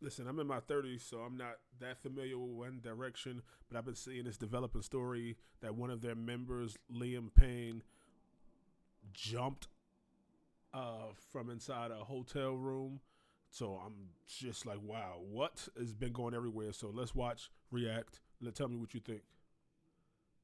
listen, I'm in my 30s, so I'm not that familiar with One Direction, but I've been seeing this developing story that one of their members, Liam Payne, jumped from inside a hotel room. So I'm just like, wow, what has been going everywhere? So let's watch, react. Tell me what you think.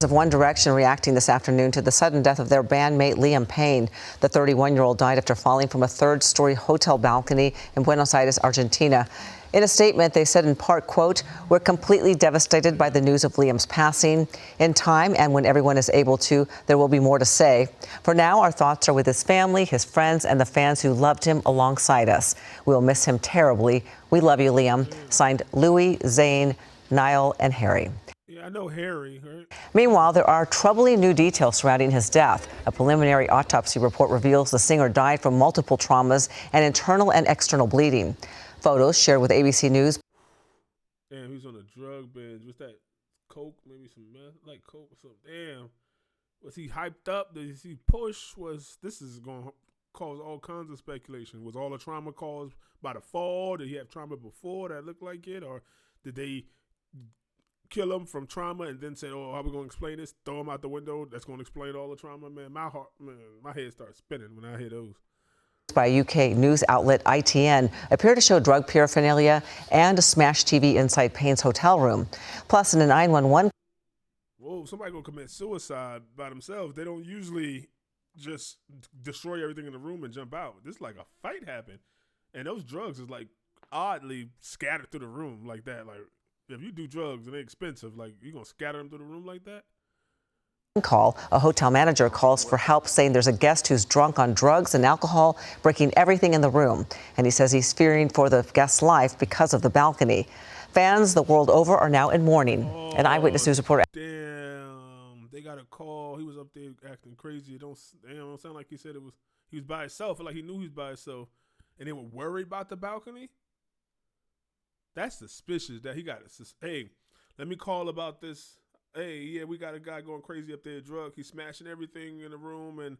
Of One Direction reacting this afternoon to the sudden death of their bandmate Liam Payne. The 31-year-old died after falling from a third-story hotel balcony in Buenos Aires, Argentina. In a statement, they said in part, quote, "We're completely devastated by the news of Liam's passing. In time and when everyone is able to, there will be more to say. For now, our thoughts are with his family, his friends, and the fans who loved him alongside us. We will miss him terribly. We love you, Liam." Signed Louis, Zayn, Niall, and Harry. Yeah, I know Harry, right? Meanwhile, there are troubling new details surrounding his death. A preliminary autopsy report reveals the singer died from multiple traumas and internal and external bleeding. Photos shared with ABC News. Damn, he's on a drug binge. What's that? Coke? Maybe some meth? Like Coke or something. Damn. Was he hyped up? Did he push? This is going to cause all kinds of speculation. Was all the trauma caused by the fall? Did he have trauma before that looked like it? Or did they kill him from trauma and then say, oh, how are we going to explain this? Throw him out the window. That's going to explain all the trauma. Man, my head starts spinning when I hear those. By UK news outlet ITN appear to show drug paraphernalia and a smashed TV inside Payne's hotel room. Plus, in a 911. Whoa, somebody going to commit suicide by themselves. They don't usually just destroy everything in the room and jump out. This is like a fight happened. And those drugs is like oddly scattered through the room like that. Like, if you do drugs and they're expensive, like, you going to scatter them through the room like that? Call. A hotel manager calls for help, saying there's a guest who's drunk on drugs and alcohol, breaking everything in the room. And he says he's fearing for the guest's life because of the balcony. Fans the world over are now in mourning. An Eyewitness News reporter. Damn, they got a call. He was up there acting crazy. It don't sound like he said he was by himself. Like he knew he was by himself, and they were worried about the balcony. That's suspicious. That he got it. Hey, let me call about this. Hey, yeah, we got a guy going crazy up there, drug. He's smashing everything in the room. And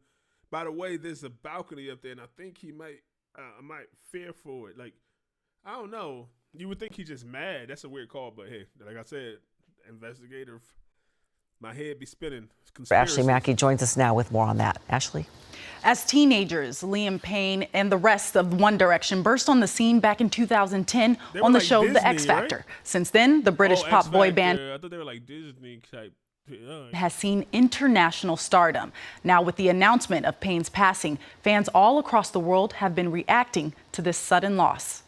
by the way, there's a balcony up there, and I think he might fear for it. Like, I don't know. You would think he's just mad. That's a weird call, but hey, like I said, investigator, my head be spinning. Ashley Mackey joins us now with more on that. Ashley? As teenagers, Liam Payne and the rest of One Direction burst on the scene back in 2010 on the show Disney, The X Factor. Right? Since then, the British pop boy band I thought they were like Disney type. has seen international stardom. Now, with the announcement of Payne's passing, fans all across the world have been reacting to this sudden loss.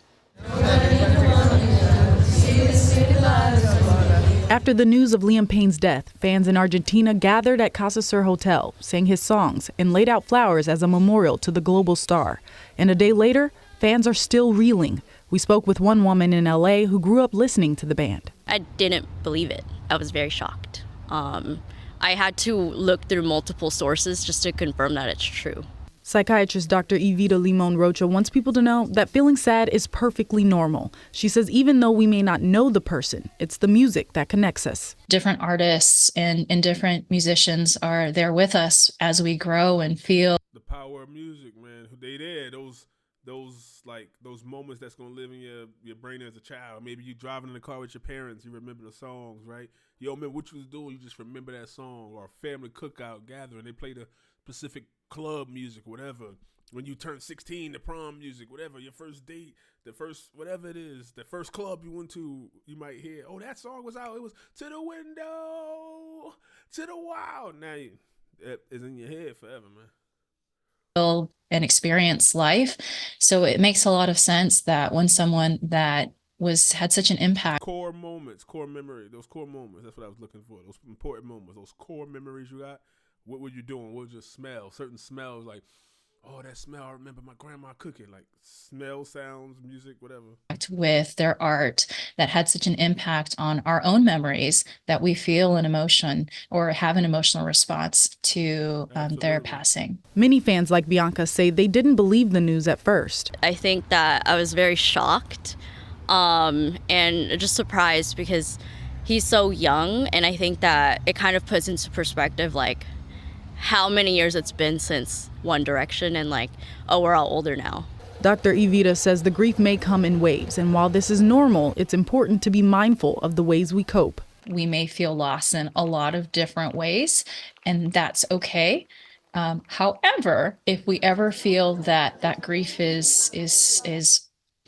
After the news of Liam Payne's death, fans in Argentina gathered at Casa Sur Hotel, sang his songs, and laid out flowers as a memorial to the global star. And a day later, fans are still reeling. We spoke with one woman in LA who grew up listening to the band. I didn't believe it. I was very shocked. I had to look through multiple sources just to confirm that it's true. Psychiatrist Dr. Evita Limon Rocha wants people to know that feeling sad is perfectly normal. She says even though we may not know the person, it's the music that connects us. Different artists and different musicians are there with us as we grow and feel. The power of music, man. They there. Those moments that's gonna live in your brain as a child. Maybe you driving in the car with your parents, you remember the songs, right? You don't remember what you was doing, you just remember that song. Or a family cookout gathering, they play the specific club music, whatever. When you turn 16, the prom music, whatever. Your first date, the first whatever it is, the first club you went to, you might hear, oh, that song was out. It was To the Window, to the Wild. Now it is in your head forever, man. And experience life. So it makes a lot of sense that when someone that had such an impact. Core moments, core memory, those core moments. That's what I was looking for. Those important moments, those core memories you got. What were you doing? What was your smell? Certain smells, like, oh, that smell, I remember my grandma cooking. Like smell, sounds, music, whatever. With their art that had such an impact on our own memories that we feel an emotion or have an emotional response to their passing. Many fans like Bianca say they didn't believe the news at first. I think that I was very shocked and just surprised because he's so young, and I think that it kind of puts into perspective like how many years it's been since One Direction and like, oh, we're all older now. Dr. Evita says the grief may come in waves, and while this is normal, it's important to be mindful of the ways we cope. We may feel loss in a lot of different ways, and that's okay. However, if we ever feel that that grief is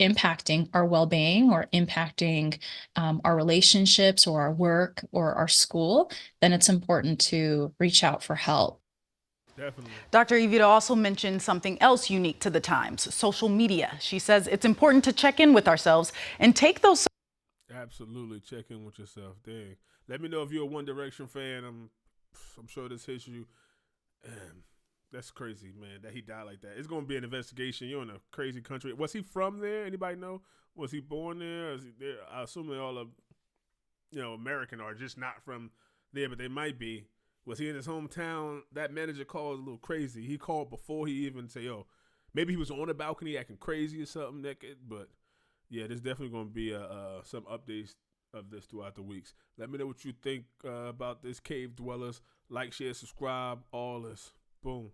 impacting our well-being or impacting our relationships or our work or our school, then it's important to reach out for help. Definitely. Dr. Evita also mentioned something else unique to the times, social media. She says it's important to check in with ourselves and take those. Absolutely, check in with yourself. Dang. Let me know if you're a One Direction fan. I'm sure this hits you. That's crazy, man, that he died like that. It's going to be an investigation. You're in a crazy country. Was he from there? Anybody know? Was he born there? Is he there? I assume they all are, American or just not from there, but they might be. Was he in his hometown? That manager call is a little crazy. He called before he even said, maybe he was on the balcony acting crazy or something. But, yeah, there's definitely going to be some updates of this throughout the weeks. Let me know what you think about this Cave Dwellers. Like, share, subscribe, all this. Boom.